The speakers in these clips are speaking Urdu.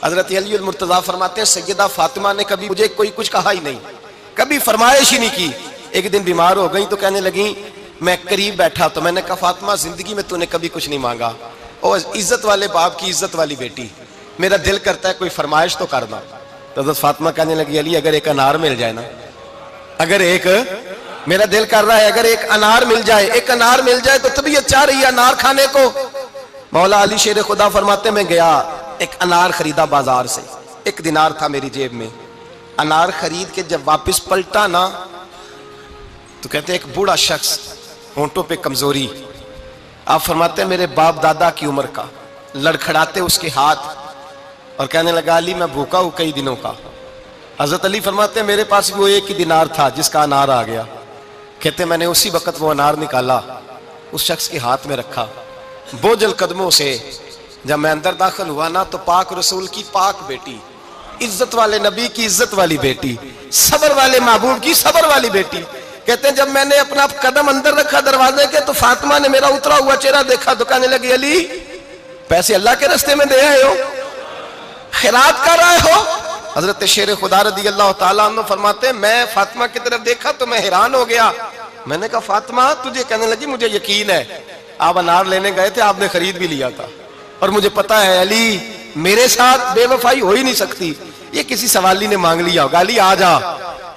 حضرت علی المرتضیٰ فرماتے ہیں سیدہ فاطمہ نے کبھی مجھے کوئی کچھ کہا ہی نہیں، کبھی فرمائش ہی نہیں کی۔ ایک دن بیمار ہو گئی تو کہنے لگیں، میں قریب بیٹھا تو میں نے کہا فاطمہ زندگی میں تو نے کبھی کچھ نہیں مانگا، اور عزت والے باپ کی عزت والی بیٹی، میرا دل کرتا ہے کوئی فرمائش تو کر دو۔ تو حضرت فاطمہ کہنے لگی علی اگر ایک انار مل جائے نا، اگر ایک، میرا دل کر رہا ہے اگر ایک انار مل جائے، ایک انار مل جائے تو طبیعت چاہ رہی ہے انار کھانے کو۔ مولا علی شیر خدا فرماتے میں گیا، ایک انار خریدا بازار سے، 1 دینار تھا میری جیب میں، انار خرید کے جب واپس پلٹا نا تو کہتے ایک بوڑھا شخص، ہونٹوں پہ کمزوری، آپ فرماتے ہیں میرے باپ دادا کی عمر کا، لڑکھڑاتے اس کے ہاتھ اور کہنے لگا علی میں بھوکا ہوں کئی دنوں کا۔ حضرت علی فرماتے ہیں میرے پاس وہ 1 ہی دینار تھا جس کا انار آ گیا، کہتے میں نے اسی وقت وہ انار نکالا، اس شخص کے ہاتھ میں رکھا، بوجھل قدموں سے جب میں اندر داخل ہوا نا تو پاک رسول کی پاک بیٹی، عزت والے نبی کی عزت والی بیٹی، صبر والے محبوب کی صبر والی بیٹی، کہتے ہیں جب میں نے اپنا قدم اندر رکھا دروازے کے تو فاطمہ نے میرا اترا ہوا چہرہ دیکھا تو کہنے لگی علی پیسے اللہ کے راستے میں دے آئے ہو، خیرات کر رہے ہو؟ حضرت شیر خدا رضی اللہ تعالیٰ عنہ فرماتے ہیں میں فاطمہ کی طرف دیکھا تو میں حیران ہو گیا، میں نے کہا فاطمہ تجھے، کہنے لگی مجھے یقین ہے آپ انار لینے گئے تھے، آپ نے خرید بھی لیا تھا، اور مجھے پتا ہے علی میرے ساتھ بے وفائی ہو ہی نہیں سکتی، یہ کسی سوالی نے مانگ لیا ہوگا، علی آجا،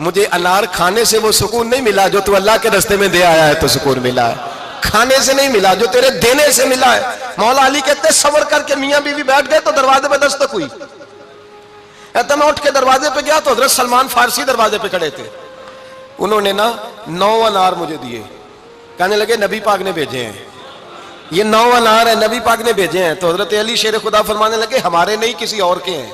مجھے انار کھانے سے وہ سکون نہیں ملا جو تو اللہ کے راستے میں دے آیا ہے تو سکون ملا ہے، کھانے سے نہیں ملا جو تیرے دینے سے ملا ہے۔ مولا علی کہتے ہیں صبر کر کے میاں بیوی بیٹھ گئے تو دروازے پہ دستک ہوئی، کہتا میں اٹھ کے دروازے پہ گیا تو حضرت سلمان فارسی دروازے پہ کھڑے تھے، انہوں نے نا 9 انار مجھے دیے، کہنے لگے نبی پاک نے بھیجے ہیں، یہ 9 انار ہے نبی پاک نے بھیجے ہیں۔ تو حضرت علی شیر خدا فرمانے لگے ہمارے نہیں کسی اور کے ہیں،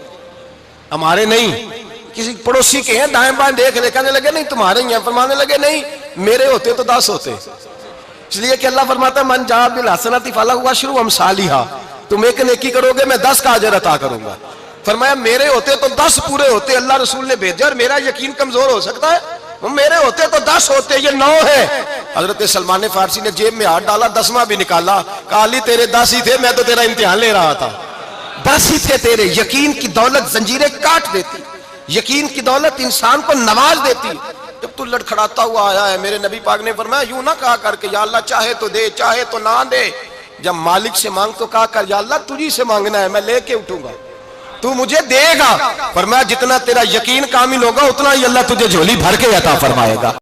ہمارے نہیں کسی پڑوسی کے ہیں، دائیں بائیں دیکھ لے، کہنے لگے نہیں تمہارے ہی ہیں، فرمانے لگے نہیں میرے ہوتے تو 10 ہوتے، اس لیے کہ اللہ فرماتا ہے من جاء بالحسنۃ فلہ عشر امثالھا، تم ایک نیکی کرو گے میں 10 کا اجر عطا کروں گا، فرمایا میرے ہوتے تو 10 پورے ہوتے، اللہ رسول نے بھیجا اور میرا یقین کمزور ہو سکتا ہے، میرے ہوتے تو 10 ہوتے، یہ 9 ہے۔ حضرت سلمان فارسی نے جیب میں ہاتھ ڈالا، 10واں بھی نکالا، کہا علی تیرے 10 ہی تھے، میں تو تیرا امتحان لے رہا تھا، 10 ہی تھے تیرے۔ یقین کی دولت زنجیریں کاٹ دیتی، یقین کی دولت انسان کو نواز دیتی۔ جب تو لڑکھڑاتا ہوا آیا ہے، میرے نبی پاک نے فرمایا یوں نہ کہا کر کے یا اللہ چاہے تو دے چاہے تو نہ دے، جب مالک سے مانگ تو کہا کر یا اللہ تجھی سے مانگنا ہے، میں لے کے اٹھوں گا، تو مجھے دے گا، فرمایا جتنا تیرا یقین کامل ہوگا اتنا ہی اللہ تجھے جھولی بھر کے عطا فرمائے گا۔